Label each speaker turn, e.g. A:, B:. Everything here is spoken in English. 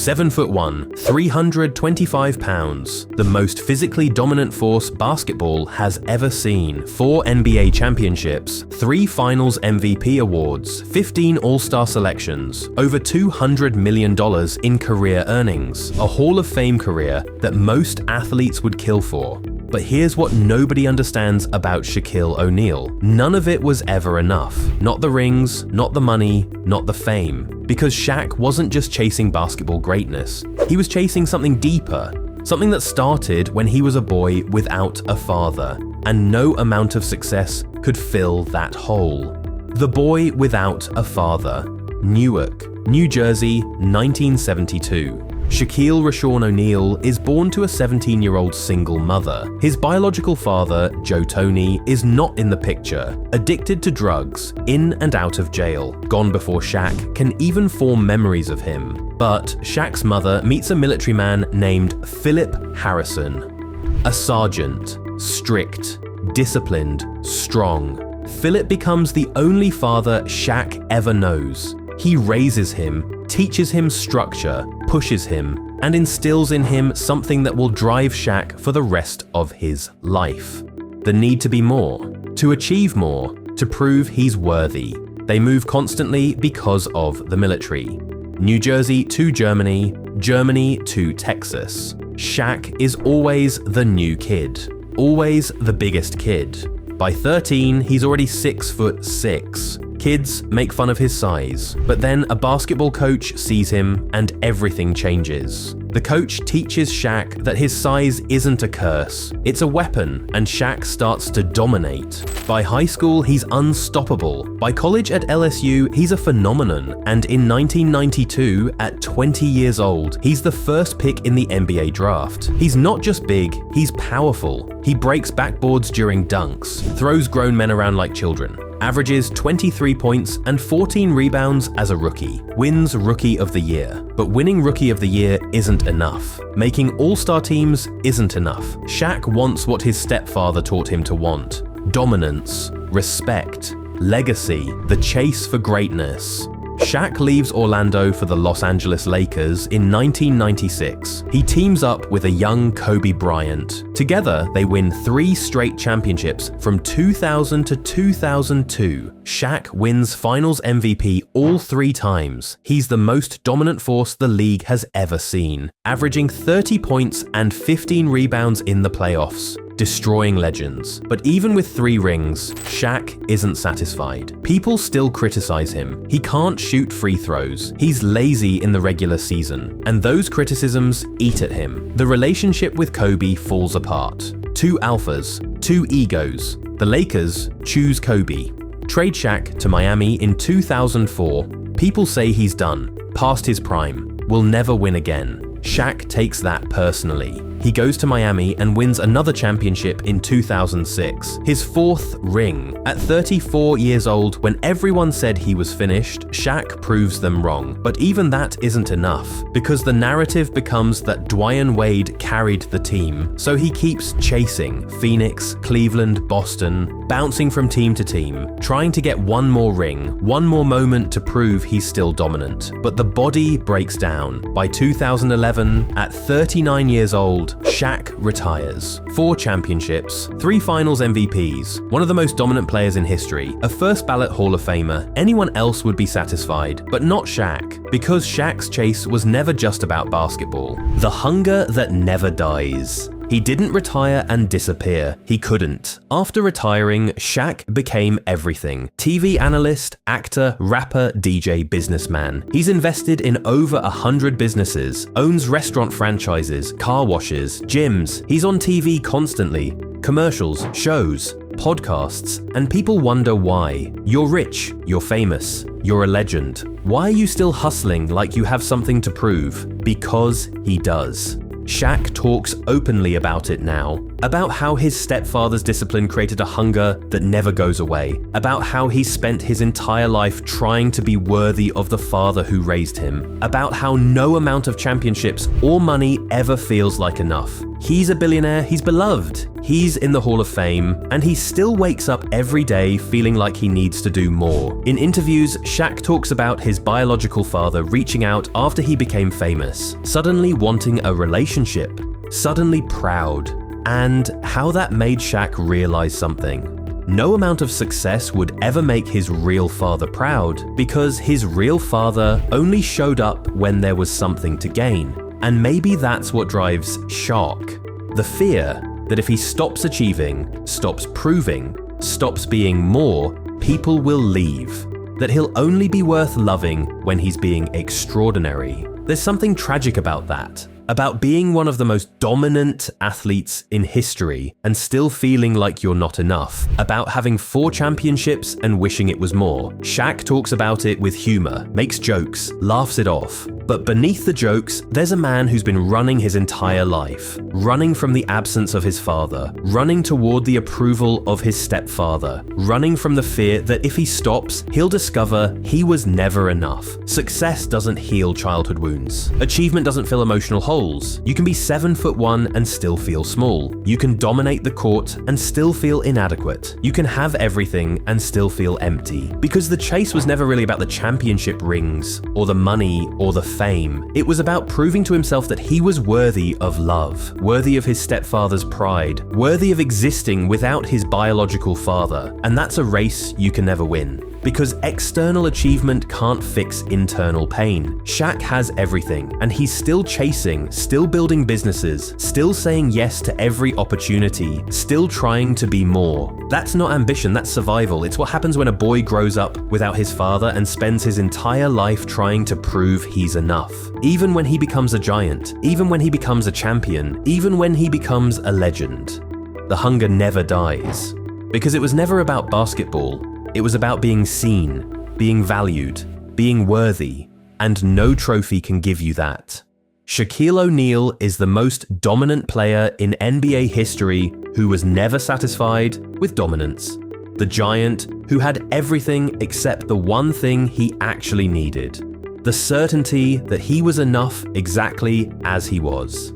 A: 7'1", 325 pounds, the most physically dominant force basketball has ever seen. 4 NBA championships, 3 Finals MVP awards, 15 All-Star selections, over $200 million in career earnings, a Hall of Fame career that most athletes would kill for. But here's what nobody understands about Shaquille O'Neal. None of it was ever enough. Not the rings, not the money, not the fame. Because Shaq wasn't just chasing basketball greatness. He was chasing something deeper. Something that started when he was a boy without a father. And no amount of success could fill that hole. The boy without a father. Newark, New Jersey, 1972. Shaquille O'Neal is born to a 17-year-old single mother. His biological father, Joe Tony, is not in the picture, addicted to drugs, in and out of jail, gone before Shaq can even form memories of him. But Shaq's mother meets a military man named Philip Harrison. A sergeant, strict, disciplined, strong. Philip becomes the only father Shaq ever knows. He raises him, teaches him structure, pushes him, and instills in him something that will drive Shaq for the rest of his life. The need to be more, to achieve more, to prove he's worthy. They move constantly because of the military. New Jersey to Germany, Germany to Texas. Shaq is always the new kid, always the biggest kid. By 13, he's already 6'6". Kids make fun of his size, but then a basketball coach sees him and everything changes. The coach teaches Shaq that his size isn't a curse, it's a weapon, and Shaq starts to dominate. By high school, he's unstoppable. By college at LSU, he's a phenomenon, and in 1992, at 20 years old, he's the first pick in the NBA draft. He's not just big, he's powerful. He breaks backboards during dunks, throws grown men around like children, averages 23 points and 14 rebounds as a rookie, wins Rookie of the Year. But winning Rookie of the Year isn't enough. Making All-Star teams isn't enough. Shaq wants what his stepfather taught him to want: dominance, respect, legacy, the chase for greatness. Shaq leaves Orlando for the Los Angeles Lakers in 1996. He teams up with a young Kobe Bryant. Together, they win 3 straight championships from 2000 to 2002. Shaq wins Finals MVP all 3 times. He's the most dominant force the league has ever seen, averaging 30 points and 15 rebounds in the playoffs, destroying legends. But even with 3 rings, Shaq isn't satisfied. People still criticize him. He can't shoot free throws. He's lazy in the regular season, and those criticisms eat at him. The relationship with Kobe falls apart. 2 alphas, 2 egos. The Lakers choose Kobe. Trade Shaq to Miami in 2004. People say he's done, past his prime, will never win again. Shaq takes that personally. He goes to Miami and wins another championship in 2006, his 4th ring. At 34 years old, when everyone said he was finished, Shaq proves them wrong. But even that isn't enough, because the narrative becomes that Dwyane Wade carried the team, so he keeps chasing Phoenix, Cleveland, Boston, bouncing from team to team, trying to get one more ring, one more moment to prove he's still dominant. But the body breaks down. By 2011, at 39 years old, Shaq retires. 4 championships, 3 Finals MVPs, one of the most dominant players in history, a first ballot Hall of Famer. Anyone else would be satisfied, but not Shaq, because Shaq's chase was never just about basketball. The hunger that never dies. He didn't retire and disappear. He couldn't. After retiring, Shaq became everything. TV analyst, actor, rapper, DJ, businessman. He's invested in over 100 businesses, owns restaurant franchises, car washes, gyms. He's on TV constantly. Commercials, shows, podcasts, and people wonder why. You're rich, you're famous, you're a legend. Why are you still hustling like you have something to prove? Because he does. Shaq talks openly about it now. about how his stepfather's discipline created a hunger that never goes away, about how he spent his entire life trying to be worthy of the father who raised him, about how no amount of championships or money ever feels like enough. He's a billionaire, he's beloved, he's in the Hall of Fame, and he still wakes up every day feeling like he needs to do more. In interviews, Shaq talks about his biological father reaching out after he became famous, suddenly wanting a relationship, suddenly proud, and how that made Shaq realize something. No amount of success would ever make his real father proud, because his real father only showed up when there was something to gain. And maybe that's what drives Shaq. The fear that if he stops achieving, stops proving, stops being more, people will leave. That he'll only be worth loving when he's being extraordinary. There's something tragic about that. About being one of the most dominant athletes in history and still feeling like you're not enough. About having 4 championships and wishing it was more. Shaq talks about it with humor, makes jokes, laughs it off. But beneath the jokes, there's a man who's been running his entire life. Running from the absence of his father. Running toward the approval of his stepfather. Running from the fear that if he stops, he'll discover he was never enough. Success doesn't heal childhood wounds. Achievement doesn't fill emotional holes. You can be 7'1" and still feel small. You can dominate the court and still feel inadequate. You can have everything and still feel empty. Because the chase was never really about the championship rings, or the money, or the fame. It was about proving to himself that he was worthy of love, worthy of his stepfather's pride, worthy of existing without his biological father. And that's a race you can never win. Because external achievement can't fix internal pain. Shaq has everything, and he's still chasing, still building businesses, still saying yes to every opportunity, still trying to be more. That's not ambition, that's survival. It's what happens when a boy grows up without his father and spends his entire life trying to prove he's enough. Even when he becomes a giant, even when he becomes a champion, even when he becomes a legend. The hunger never dies. Because it was never about basketball. It was about being seen, being valued, being worthy, and no trophy can give you that. Shaquille O'Neal is the most dominant player in NBA history who was never satisfied with dominance. The giant who had everything except the one thing he actually needed. The certainty that he was enough exactly as he was.